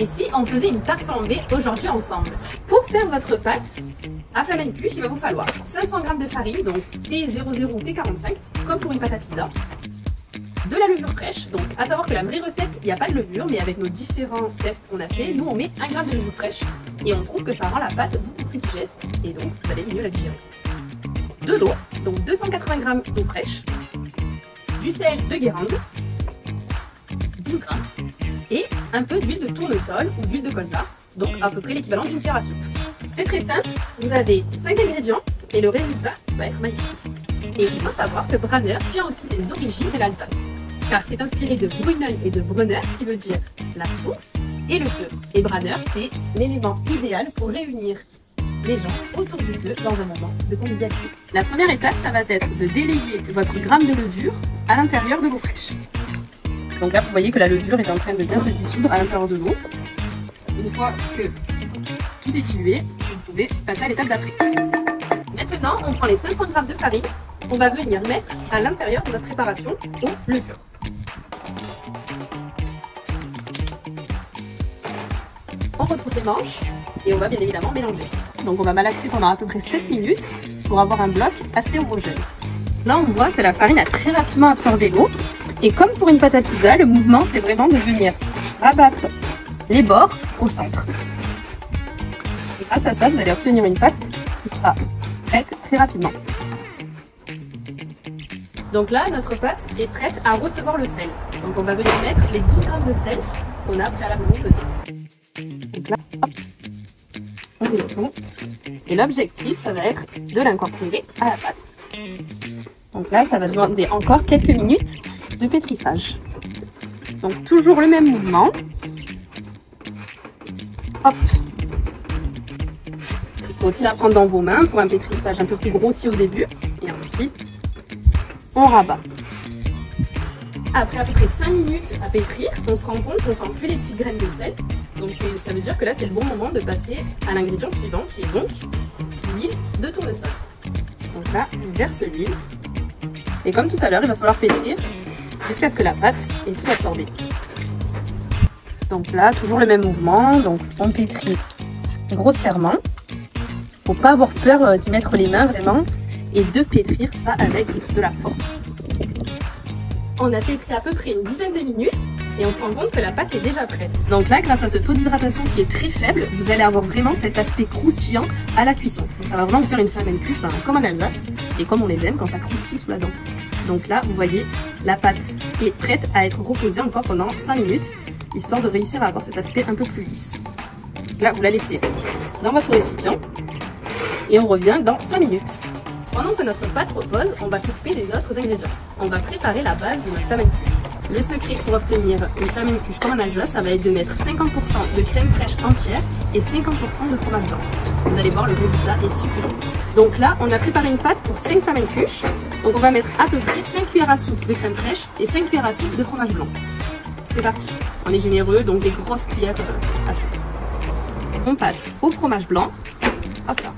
Et si on faisait une tarte flambée aujourd'hui ensemble? Pour faire votre pâte à flamencuche, il va vous falloir 500 g de farine, donc T00 ou T45, comme pour une pâte à pizza. De la levure fraîche, donc à savoir que la vraie recette, il n'y a pas de levure, mais avec nos différents tests qu'on a fait, nous on met 1 g de levure fraîche et on trouve que ça rend la pâte beaucoup plus digeste et donc vous allez mieux la digérer. De l'eau, donc 280 g d'eau fraîche, du sel de Guérande, 12 g, et un peu d'huile de tournesol ou d'huile de colza, donc à peu près l'équivalent d'une cuillère à soupe. C'est très simple, vous avez 5 ingrédients et le résultat va être magnifique. Et il faut savoir que Branner tient aussi ses origines de l'Alsace, car c'est inspiré de Brunnen et de Brunner, qui veut dire la source et le feu. Et Branner, c'est l'élément idéal pour réunir les gens autour du feu dans un moment de convivialité. La première étape, ça va être de délayer votre gramme de levure à l'intérieur de l'eau fraîche. Donc là, vous voyez que la levure est en train de bien se dissoudre à l'intérieur de l'eau. Une fois que tout est dilué, vous pouvez passer à l'étape d'après. Maintenant, on prend les 500 g de farine qu'on va venir mettre à l'intérieur de notre préparation aux levures. On retrousse les manches et on va bien évidemment mélanger. Donc on va malaxer pendant à peu près 7 minutes pour avoir un bloc assez homogène. Là, on voit que la farine a très rapidement absorbé l'eau. Et comme pour une pâte à pizza, le mouvement, c'est vraiment de venir rabattre les bords au centre. Et grâce à ça, vous allez obtenir une pâte qui sera prête très rapidement. Donc là, notre pâte est prête à recevoir le sel. Donc on va venir mettre les 12 g de sel qu'on a préalablement pesé. Donc là, hop, on met tout. Et l'objectif, ça va être de l'incorporer à la pâte. Donc là, ça va demander encore quelques minutes de pétrissage. Donc toujours le même mouvement. Hop. Il faut aussi la prendre dans vos mains pour un pétrissage un peu plus grossi au début. Et ensuite, on rabat. Après à peu près 5 minutes à pétrir, on se rend compte qu'on sent plus les petites graines de sel. Donc ça veut dire que là, c'est le bon moment de passer à l'ingrédient suivant, qui est donc l'huile de tournesol. Donc là, on verse l'huile. Et comme tout à l'heure, il va falloir pétrir jusqu'à ce que la pâte ait tout absorbé. Donc là, toujours le même mouvement. Donc on pétrit grossièrement. Faut pas avoir peur d'y mettre les mains vraiment et de pétrir ça avec de la force. On a pétri à peu près une dizaine de minutes et on se rend compte que la pâte est déjà prête. Donc là, grâce à ce taux d'hydratation qui est très faible, vous allez avoir vraiment cet aspect croustillant à la cuisson. Donc ça va vraiment vous faire une flamencuche comme en Alsace et comme on les aime quand ça croustille sous la dent. Donc là, vous voyez, la pâte est prête à être reposée encore pendant 5 minutes, histoire de réussir à avoir cet aspect un peu plus lisse. Là, vous la laissez dans votre récipient et on revient dans 5 minutes. Pendant que notre pâte repose, on va s'occuper des autres ingrédients. On va préparer la base de notre flamencuche. Le secret pour obtenir une flamencuche comme en Alsace, ça va être de mettre 50% de crème fraîche entière et 50% de fromage blanc. Vous allez voir, le résultat est succulent. Donc là, on a préparé une pâte pour 5 flamencuches. Donc on va mettre à peu près 5 cuillères à soupe de crème fraîche et 5 cuillères à soupe de fromage blanc. C'est parti. On est généreux, donc des grosses cuillères à soupe. On passe au fromage blanc. Hop là.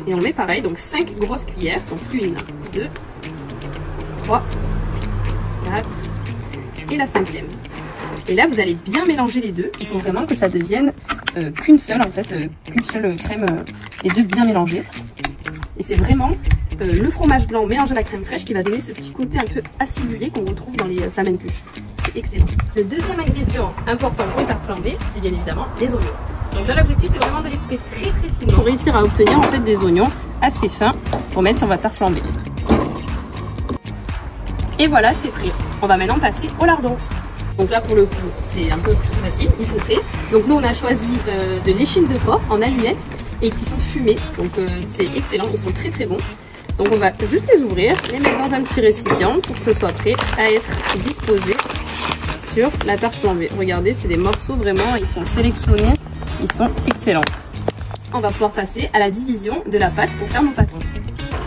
Et on met pareil, donc 5 grosses cuillères. Donc 1, 2, 3, 4 et la 5e. Et là, vous allez bien mélanger les deux. Il faut vraiment que ça devienne qu'une seule, en fait, qu'une seule crème, les deux bien mélangés. Et c'est vraiment le fromage blanc mélangé à la crème fraîche qui va donner ce petit côté un peu acidulé qu'on retrouve dans les flamencuches. C'est excellent. Le deuxième ingrédient important pour une tarte flambée, c'est bien évidemment les oignons. Donc là, l'objectif, c'est vraiment de les couper très très finement pour réussir à obtenir en fait des oignons assez fins pour mettre sur votre tarte flambée. Et voilà, c'est prêt. On va maintenant passer au lardon. Donc là, pour le coup, c'est un peu plus facile, ils sont prêts. Donc nous, on a choisi de l'échine de porc en allumettes et qui sont fumés. Donc c'est excellent, ils sont très très bons. Donc on va juste les ouvrir, les mettre dans un petit récipient pour que ce soit prêt à être disposé sur la tarte flambée. Regardez, c'est des morceaux vraiment, ils sont sélectionnés, ils sont excellents. On va pouvoir passer à la division de la pâte pour faire nos pâtons.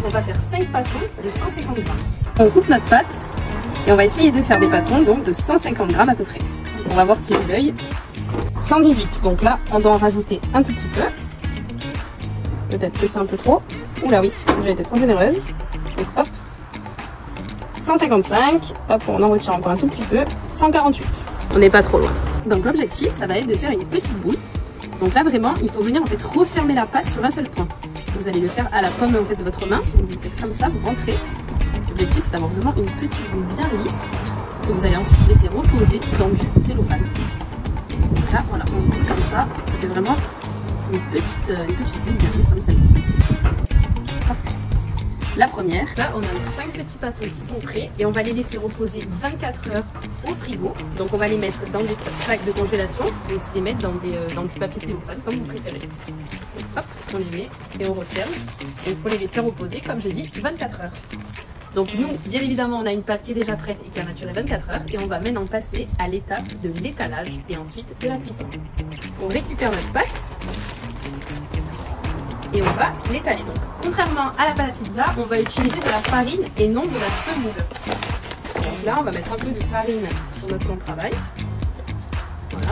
On va faire 5 pâtons de 150 g. On coupe notre pâte et on va essayer de faire des pâtons donc de 150 g à peu près. On va voir si j'ai l'œil. 118, donc là on doit en rajouter un tout petit peu. Peut-être que c'est un peu trop. Oula oui, j'ai été trop généreuse. Donc hop. 155, hop, on en retire encore un tout petit peu. 148. On n'est pas trop loin. Donc l'objectif, ça va être de faire une petite boule. Donc là vraiment, il faut venir en fait refermer la pâte sur un seul point. Vous allez le faire à la paume en fait, de votre main. Vous le faites comme ça, vous rentrez. L'objectif, c'est d'avoir vraiment une petite boule bien lisse que vous allez ensuite laisser reposer dans du cellophane. Donc là, voilà, on tourne comme ça fait vraiment une petite boule bien lisse comme celle-là. La première, là on a 5 petits pâteaux qui sont prêts et on va les laisser reposer 24 heures au frigo. Donc on va les mettre dans des sacs de congélation et aussi les mettre dans du papier cellophane comme vous préférez. Donc, hop, on les met et on referme. Et il faut les laisser reposer comme je dis 24 heures. Donc nous, bien évidemment, on a une pâte qui est déjà prête et qui a maturé 24 heures et on va maintenant passer à l'étape de l'étalage et ensuite de la cuisson. On récupère notre pâte et on va l'étaler. Donc, contrairement à la pâte à pizza, on va utiliser de la farine et non de la semoule. Donc là, on va mettre un peu de farine sur notre plan de travail. Voilà.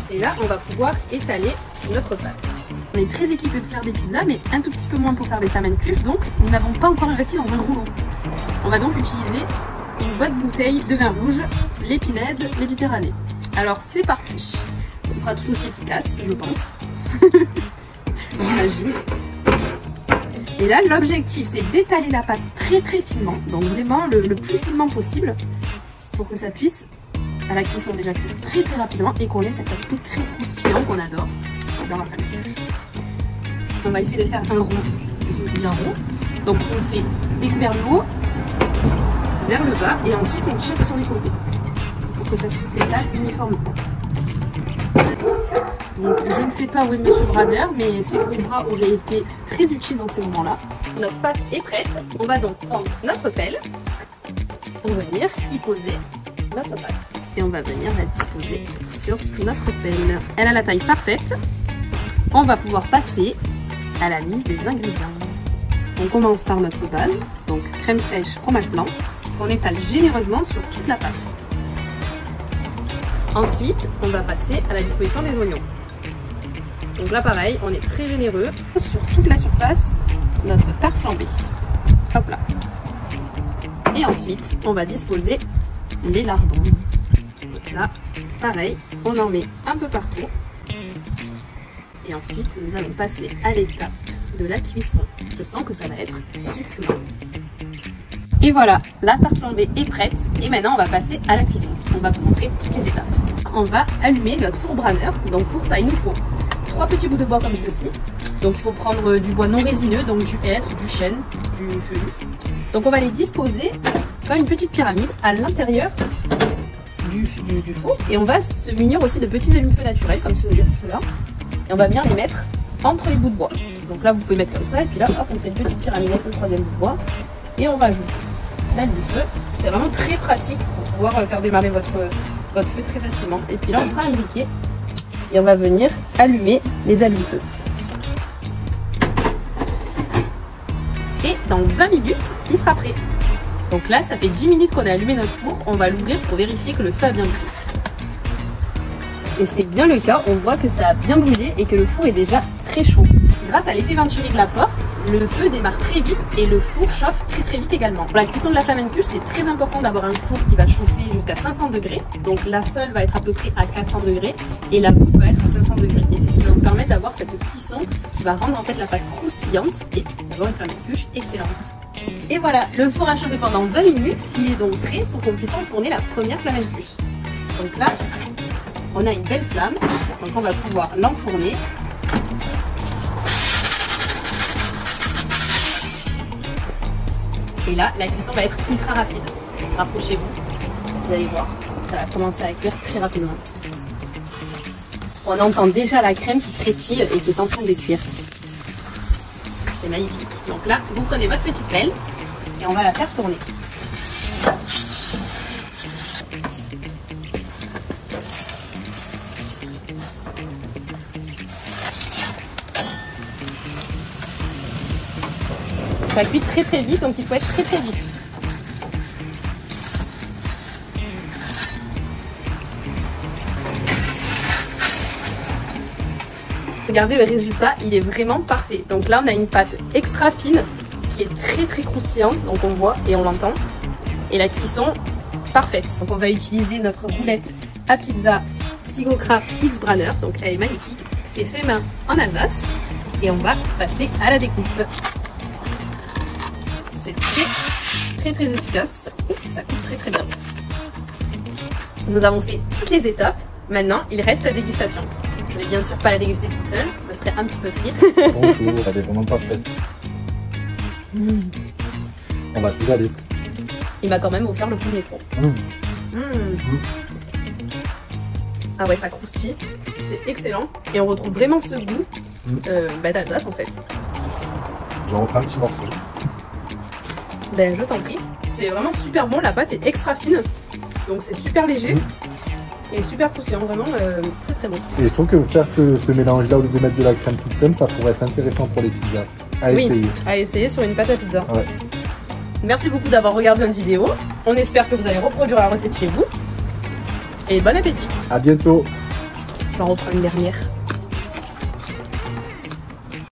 Et là, on va pouvoir étaler notre pâte. On est très équipé pour faire des pizzas, mais un tout petit peu moins pour faire des flammes cuves, donc nous n'avons pas encore investi dans un rouleau. On va donc utiliser une boîte bouteille de vin rouge, l'Épinède Méditerranée. Alors c'est parti. Ce sera tout aussi efficace, je pense. J'imagine. Et là, l'objectif, c'est d'étaler la pâte très très finement, donc vraiment le plus finement possible, pour que ça puisse, à la cuisson déjà cuire très très rapidement et qu'on ait cet aspect très croustillant qu'on adore dans la flamme cuve. On va essayer de faire un rond bien rond. Donc on fait découvert le haut vers le bas et ensuite on tire sur les côtés pour que ça s'étale uniformément. Donc je ne sais pas où est Monsieur Bradeur, mais ces gros bras auraient été très utiles dans ces moments-là. Notre pâte est prête. On va donc prendre notre pelle pour venir y poser notre pâte. Et on va venir la disposer sur notre pelle. Elle a la taille parfaite. On va pouvoir passer à la mise des ingrédients. On commence par notre base, donc crème fraîche, fromage blanc, qu'on étale généreusement sur toute la pâte. Ensuite, on va passer à la disposition des oignons. Donc là pareil, on est très généreux. Sur toute la surface, notre tarte flambée. Hop là. Et ensuite, on va disposer les lardons. Donc là, pareil, on en met un peu partout. Et ensuite, nous allons passer à l'étape de la cuisson. Je sens que ça va être succulent. Et voilà, la tarte flambée est prête. Et maintenant, on va passer à la cuisson. On va vous montrer toutes les étapes. On va allumer notre four branneur. Donc pour ça, il nous faut 3 petits bouts de bois comme ceci. Donc il faut prendre du bois non résineux, donc du hêtre, du chêne, du feuillu. Donc on va les disposer comme une petite pyramide à l'intérieur du four. Et on va se munir aussi de petits allumes-feu naturels comme ceux-là. Et on va bien les mettre entre les bouts de bois. Donc là, vous pouvez mettre comme ça. Et puis là, hop, on fait une petite pyramide avec le 3e bout de bois. Et on rajoute l'allume-feu. C'est vraiment très pratique pour pouvoir faire démarrer votre feu très facilement. Et puis là, on prend un briquet et on va venir allumer les allumes-feu. Et dans 20 minutes, il sera prêt. Donc là, ça fait 10 minutes qu'on a allumé notre four. On va l'ouvrir pour vérifier que le feu a bien brûlé. Et c'est bien le cas, on voit que ça a bien brûlé et que le four est déjà très chaud. Grâce à l'effet Venturi de la porte, le feu démarre très vite et le four chauffe très vite également. Pour la cuisson de la flamme cuve, c'est très important d'avoir un four qui va chauffer jusqu'à 500 degrés. Donc la sole va être à peu près à 400 degrés et la voûte va être à 500 degrés. Et c'est ce qui va nous permettre d'avoir cette cuisson qui va rendre en fait la pâte croustillante et d'avoir une flamme cuve excellente. Et voilà, le four a chauffé pendant 20 minutes. Il est donc prêt pour qu'on puisse enfourner la première flamme cuve. Donc là, on a une belle flamme, donc on va pouvoir l'enfourner. Et là, la cuisson va être ultra rapide. Rapprochez-vous, vous allez voir, ça va commencer à cuire très rapidement. On entend déjà la crème qui frétille et qui est en train de cuire. C'est magnifique. Donc là, vous prenez votre petite pelle et on va la faire tourner. Ça cuit très vite, donc il faut être très vif. Regardez le résultat, il est vraiment parfait. Donc là, on a une pâte extra fine qui est très croustillante, donc on voit et on l'entend. Et la cuisson parfaite. Donc on va utiliser notre roulette à pizza Sigocraft X Branner. Donc elle est magnifique. C'est fait main en Alsace. Et on va passer à la découpe. C'est très efficace. Ça coupe très bien. Nous avons fait toutes les étapes. Maintenant, il reste la dégustation. Je vais bien sûr pas la déguster toute seule. Ce serait un petit peu triste. Bonjour, elle est vraiment parfaite. On va se régaler. Il m'a quand même offert le premier trou. Ah ouais, ça croustille. C'est excellent. Et on retrouve vraiment ce goût d'Alsace en fait. J'en reprends un petit morceau. Ben je t'en prie. C'est vraiment super bon. La pâte est extra fine. Donc c'est super léger. Et super croustillant. Vraiment très bon. Et je trouve que faire ce mélange là au lieu de mettre de la crème toute seule, ça pourrait être intéressant pour les pizzas. À essayer. À essayer sur une pâte à pizza. Ouais. Merci beaucoup d'avoir regardé notre vidéo. On espère que vous allez reproduire la recette chez vous. Et bon appétit. À bientôt. J'en reprends une dernière.